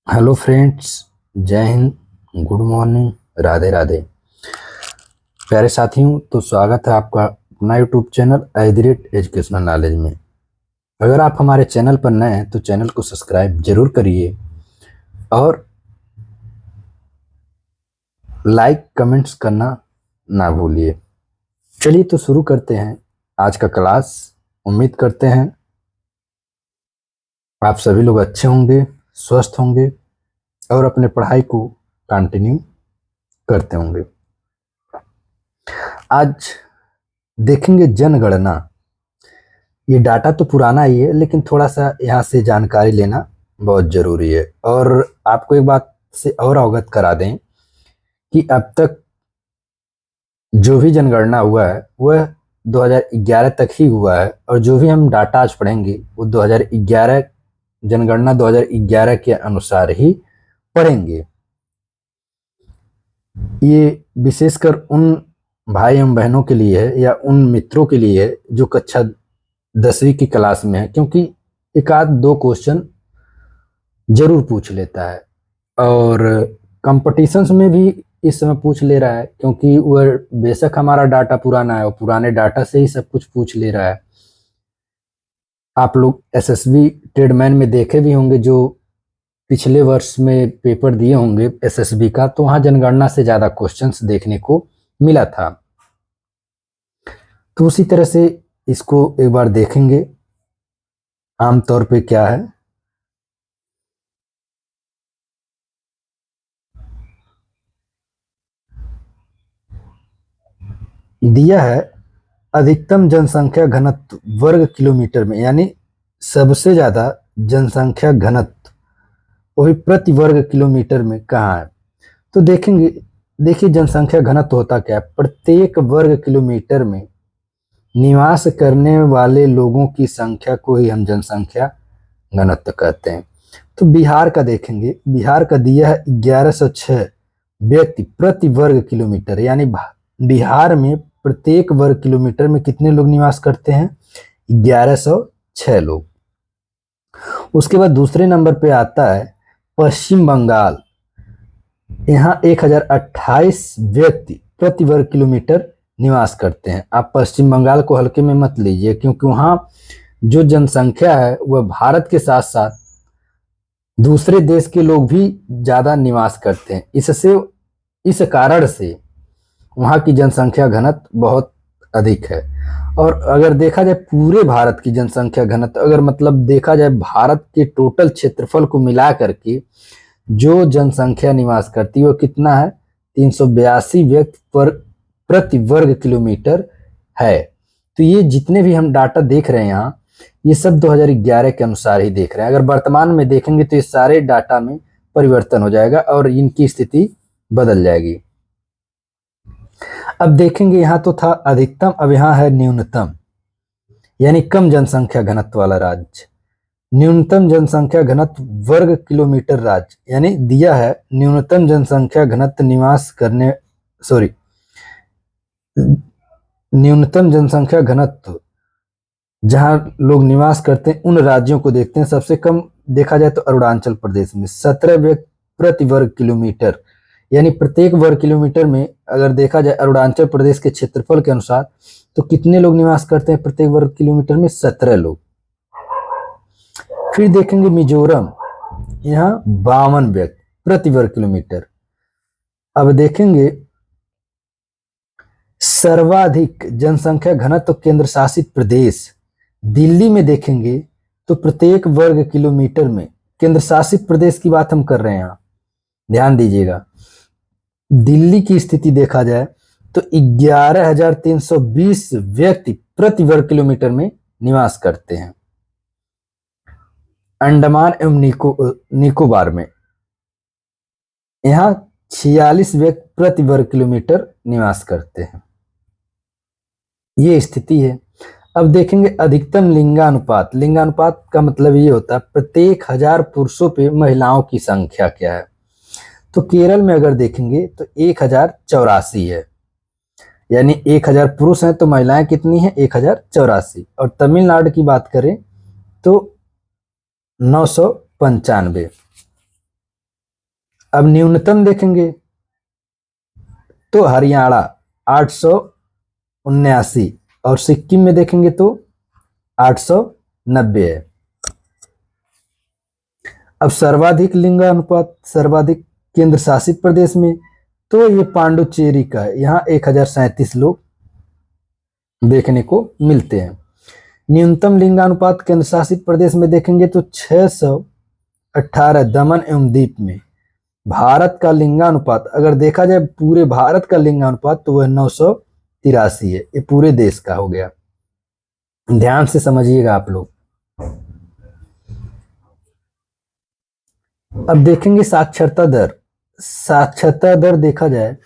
Hello friends. जय Hind, good morning, Radhe Radhe. प्यारे साथियों, तो स्वागत है आपका अपना यूट्यूब चैनल एजुकेशनल नॉलेज में। अगर आप हमारे चैनल पर नए हैं तो चैनल को सब्सक्राइब जरूर करिए और लाइक कमेंट्स करना ना भूलिए। चलिए तो शुरू करते हैं आज का क्लास। उम्मीद करते हैं आप सभी लोग अच्छे होंगे, स्वस्थ होंगे और अपने पढ़ाई को कंटिन्यू करते होंगे। आज देखेंगे जनगणना। ये डाटा तो पुराना ही है, लेकिन थोड़ा सा यहाँ से जानकारी लेना बहुत जरूरी है। और आपको एक बात से और अवगत करा दें कि अब तक जो भी जनगणना हुआ है वह 2011 तक ही हुआ है, और जो भी हम डाटा आज पढ़ेंगे वो 2011 जनगणना 2011 के अनुसार ही पढ़ेंगे। ये विशेषकर उन भाई एवं बहनों के लिए है या उन मित्रों के लिए है जो कक्षा 10वीं की क्लास में है, क्योंकि एक आध दो क्वेश्चन जरूर पूछ लेता है और कंपटीशंस में भी इस समय पूछ ले रहा है, क्योंकि वह बेशक हमारा डाटा पुराना है और पुराने डाटा से ही सब कुछ पूछ ले रहा है। आप लोग एसएसबी ट्रेडमैन में देखे भी होंगे, जो पिछले वर्ष में पेपर दिए होंगे एसएसबी का, तो वहां जनगणना से ज्यादा क्वेश्चंस देखने को मिला था। तो उसी तरह से इसको एक बार देखेंगे आमतौर पे क्या है। दिया है अधिकतम जनसंख्या घनत्व वर्ग किलोमीटर में, यानी सबसे ज्यादा जनसंख्या घनत्व वो भी प्रति वर्ग किलोमीटर में कहाँ है। तो देखेंगे, देखिए जनसंख्या घनत्व होता क्या है। प्रत्येक वर्ग किलोमीटर में निवास करने वाले लोगों की संख्या को ही हम जनसंख्या घनत्व कहते हैं। तो बिहार का देखेंगे, बिहार का दिया है 1106 व्यक्ति प्रति वर्ग किलोमीटर, यानी बिहार में प्रत्येक वर्ग किलोमीटर में कितने लोग निवास करते हैं? 1106 लोग। उसके बाद दूसरे नंबर पे आता है पश्चिम बंगाल। यहाँ 1028 व्यक्ति प्रति वर्ग किलोमीटर निवास करते हैं। आप पश्चिम बंगाल को हल्के में मत लीजिए, क्योंकि वहाँ जो जनसंख्या है वह भारत के साथ साथ दूसरे देश के लोग भी ज्यादा निवास करते हैं। इससे इस कारण से वहाँ की जनसंख्या घनत्व बहुत अधिक है। और अगर देखा जाए पूरे भारत की जनसंख्या घनत्व, अगर मतलब देखा जाए भारत के टोटल क्षेत्रफल को मिला करके जो जनसंख्या निवास करती है वो कितना है? 382 व्यक्ति पर प्रति वर्ग किलोमीटर है। तो ये जितने भी हम डाटा देख रहे हैं यहाँ, ये सब 2011 के अनुसार ही देख रहे हैं। अगर वर्तमान में देखेंगे तो ये सारे डाटा में परिवर्तन हो जाएगा और इनकी स्थिति बदल जाएगी। अब देखेंगे, यहाँ तो था अधिकतम, अब यहाँ है न्यूनतम, यानी कम जनसंख्या घनत्व वाला राज्य। न्यूनतम जनसंख्या घनत्व वर्ग किलोमीटर राज्य, यानी दिया है न्यूनतम जनसंख्या घनत्व निवास करने, सॉरी, न्यूनतम जनसंख्या घनत्व जहां लोग निवास करते हैं उन राज्यों को देखते हैं। सबसे कम देखा जाए तो अरुणाचल प्रदेश में 17 व्यक्ति प्रति वर्ग किलोमीटर, यानी प्रत्येक वर्ग किलोमीटर में अगर देखा जाए अरुणाचल प्रदेश के क्षेत्रफल के अनुसार तो कितने लोग निवास करते हैं प्रत्येक वर्ग किलोमीटर में? 17 लोग। फिर देखेंगे मिजोरम, यहाँ 52 व्यक्ति प्रति वर्ग किलोमीटर। अब देखेंगे सर्वाधिक जनसंख्या घनत्व केंद्र शासित प्रदेश दिल्ली में देखेंगे तो प्रत्येक वर्ग किलोमीटर में, केंद्र शासित प्रदेश की बात हम कर रहे हैं यहाँ, ध्यान दीजिएगा, दिल्ली की स्थिति देखा जाए तो 11,320 व्यक्ति प्रति वर्ग किलोमीटर में निवास करते हैं। अंडमान एवं निकोबार में यहाँ 46 व्यक्ति प्रति वर्ग किलोमीटर निवास करते हैं। ये स्थिति है। अब देखेंगे अधिकतम लिंगानुपात। लिंगानुपात का मतलब ये होता है प्रत्येक 1000 पुरुषों पे महिलाओं की संख्या क्या है। तो केरल में अगर देखेंगे तो 1084 है, यानी 1000 पुरुष हैं तो महिलाएं कितनी हैं? 1084। और तमिलनाडु की बात करें तो 995। अब न्यूनतम देखेंगे तो हरियाणा 879 और सिक्किम में देखेंगे तो 890 है। अब सर्वाधिक लिंगानुपात सर्वाधिक केंद्र शासित प्रदेश में तो ये पांडुचेरी का है, यहाँ 1037 लोग देखने को मिलते हैं। न्यूनतम लिंगानुपात केंद्र शासित प्रदेश में देखेंगे तो 618 दमन एवं दीप में। भारत का लिंगानुपात अगर देखा जाए पूरे भारत का लिंगानुपात तो वह 983 है, ये पूरे देश का हो गया। ध्यान से समझिएगा आप लोग। अब देखेंगे साक्षरता दर। साक्षरता दर देखा जाए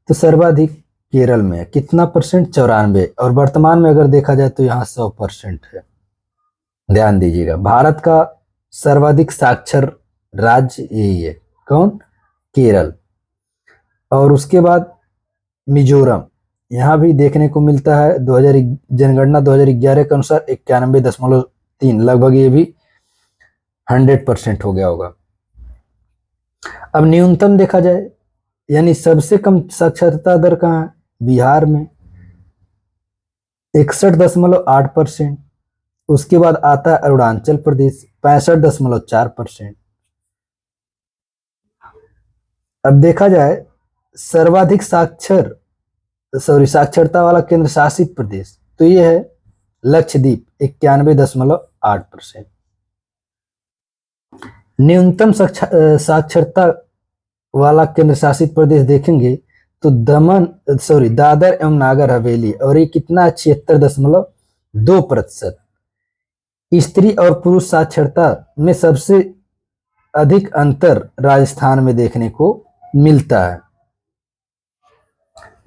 तो सर्वाधिक केरल में है, कितना परसेंट? 94। और वर्तमान में अगर देखा जाए तो यहाँ 100% है। ध्यान दीजिएगा, भारत का सर्वाधिक साक्षर राज्य यही है। कौन? केरल। और उसके बाद मिजोरम, यहाँ भी देखने को मिलता है 2000 जनगणना 2011 के अनुसार 91.3, लगभग ये भी 100% हो गया होगा। अब न्यूनतम देखा जाए यानी सबसे कम साक्षरता दर कहाँ है? बिहार में 61.8%। उसके बाद आता है अरुणाचल प्रदेश 65.4%। अब देखा जाए सर्वाधिक साक्षरता वाला केंद्र शासित प्रदेश तो ये है लक्षद्वीप 91.8%। न्यूनतम साक्षरता वाला केंद्र शासित प्रदेश देखेंगे तो दादर एवं नागर हवेली, और ये कितना? 76.2%। स्त्री और पुरुष साक्षरता में सबसे अधिक अंतर राजस्थान में देखने को मिलता है।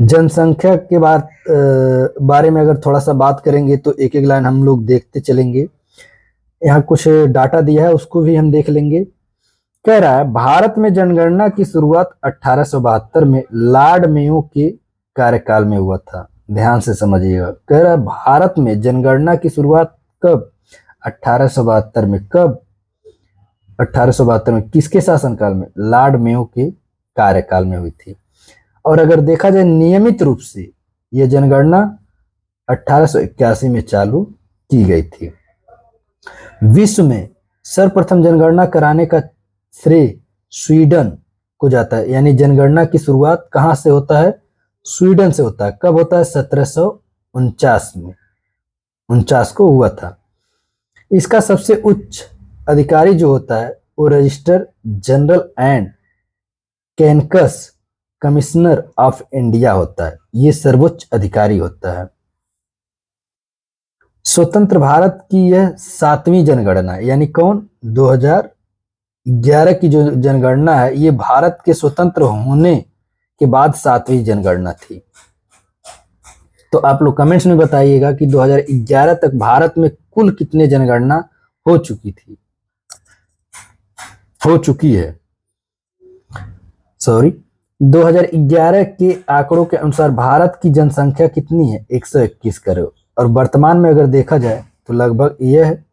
जनसंख्या के बारे में अगर थोड़ा सा बात करेंगे तो एक एक लाइन हम लोग देखते चलेंगे। यहाँ कुछ डाटा दिया है उसको भी हम देख लेंगे। कह रहा है भारत में जनगणना की शुरुआत 1872 में लॉर्ड मेयो के कार्यकाल में हुआ था। ध्यान से समझिएगा, कह रहा है भारत में जनगणना की शुरुआत कब? 1872 में। कब? 1872 में। किसके शासनकाल में? लॉर्ड मेयो के कार्यकाल में हुई थी। और अगर देखा जाए नियमित रूप से यह जनगणना 1881 में चालू की गई थी। विश्व में सर्वप्रथम जनगणना कराने का श्रेय स्वीडन को जाता है, यानी जनगणना की शुरुआत कहां से होता है? स्वीडन से होता है। कब होता है? 1749 में 49 को हुआ था। इसका सबसे उच्च अधिकारी जो होता है वो registrar general and census commissioner of India होता है, ये सर्वोच्च अधिकारी होता है। स्वतंत्र भारत की यह 7वीं जनगणना है, यानी कौन? 2011 की जो जनगणना है ये भारत के स्वतंत्र होने के बाद 7वीं जनगणना थी। तो आप लोग कमेंट्स में बताइएगा कि 2011 तक भारत में कुल कितने जनगणना हो चुकी है। 2011 के आंकड़ों के अनुसार भारत की जनसंख्या कितनी है? 121 करोड़। और वर्तमान में अगर देखा जाए तो लगभग यह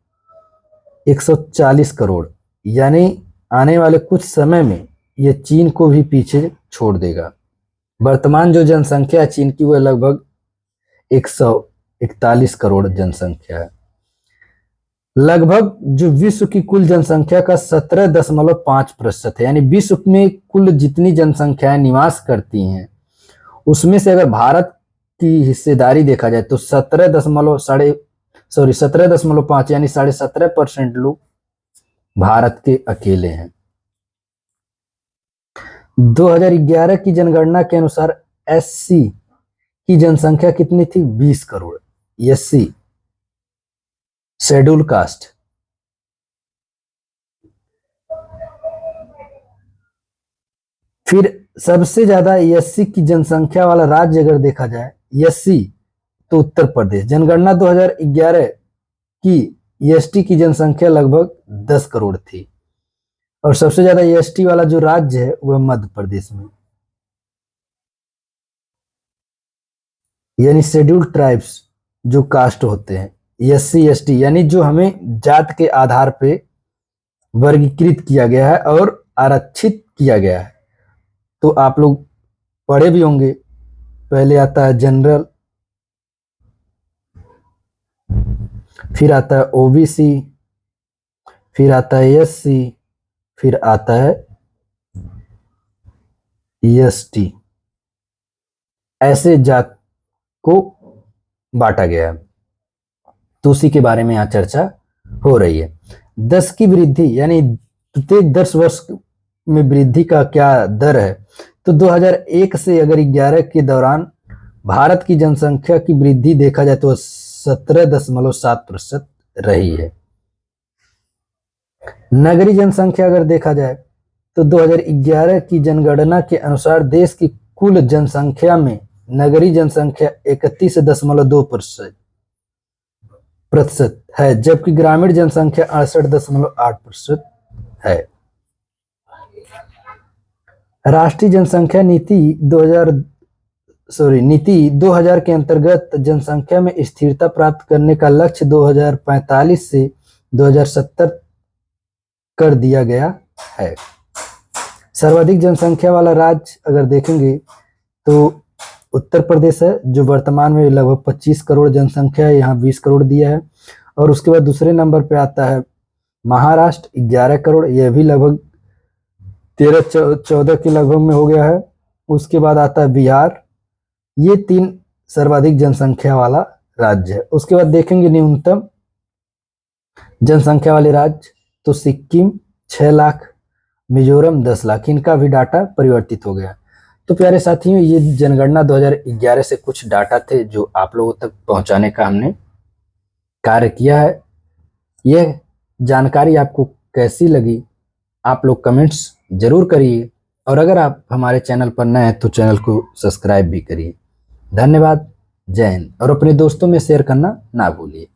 140 करोड़, यानी आने वाले कुछ समय में यह चीन को भी पीछे छोड़ देगा। वर्तमान जो जनसंख्या है चीन की वह लगभग 141 करोड़ जनसंख्या है। लगभग जो विश्व की कुल जनसंख्या का 17.5% है, यानी विश्व में कुल जितनी जनसंख्याएं निवास करती हैं उसमें से अगर भारत की हिस्सेदारी देखा जाए तो 17.5 यानी 17.5% लोग भारत के अकेले हैं। 2011 की जनगणना के अनुसार एससी की जनसंख्या कितनी थी? 20 करोड़। SC schedule caste. फिर सबसे ज्यादा एससी की जनसंख्या वाला राज्य अगर देखा जाए एससी तो उत्तर प्रदेश। जनगणना 2011 की एसटी की जनसंख्या लगभग 10 करोड़ थी और सबसे ज्यादा एसटी वाला जो राज्य है वह मध्य प्रदेश में, यानी शेड्यूल्ड ट्राइब्स जो कास्ट होते हैं एससी एसटी, यानी जो हमें जात के आधार पे वर्गीकृत किया गया है और आरक्षित किया गया है। तो आप लोग पढ़े भी होंगे, पहले आता है जनरल, फिर आता है ओबीसी, फिर आता है एससी, फिर आता है एसटी। ऐसे जात को बांटा गया है। तो उसी के बारे में यहाँ चर्चा हो रही है। 10 की वृद्धि यानी प्रत्येक 10 वर्ष में वृद्धि का क्या दर है? तो 2001 से अगर 11 के दौरान भारत की जनसंख्या की वृद्धि देखा जाए तो 17.7% रही है। नगरीय जनसंख्या अगर देखा जाए तो 2011 की जनगणना के अनुसार देश की कुल जनसंख्या में नगरीय जनसंख्या 31.2% है, जबकि ग्रामीण जनसंख्या 68.8% है। राष्ट्रीय जनसंख्या नीति 2000 के अंतर्गत जनसंख्या में स्थिरता प्राप्त करने का लक्ष्य 2045 से 2070 कर दिया गया है। सर्वाधिक जनसंख्या वाला राज्य अगर देखेंगे तो उत्तर प्रदेश है, जो वर्तमान में लगभग 25 करोड़ जनसंख्या है, यहाँ 20 करोड़ दिया है। और उसके बाद दूसरे नंबर पे आता है महाराष्ट्र 11 करोड़, यह भी लगभग 13-14 के लगभग में हो गया है। उसके बाद आता है बिहार, ये 3 सर्वाधिक जनसंख्या वाला राज्य है। उसके बाद देखेंगे न्यूनतम जनसंख्या वाले राज्य तो सिक्किम 6 लाख, मिजोरम 10 लाख, इनका भी डाटा परिवर्तित हो गया। तो प्यारे साथियों, ये जनगणना 2011 से कुछ डाटा थे जो आप लोगों तक पहुंचाने का हमने कार्य किया है। यह जानकारी आपको कैसी लगी आप लोग कमेंट्स जरूर करिए, और अगर आप हमारे चैनल पर नए हैं तो चैनल को सब्सक्राइब भी करिए। धन्यवाद, जय हिंद, और अपने दोस्तों में शेयर करना ना भूलिए।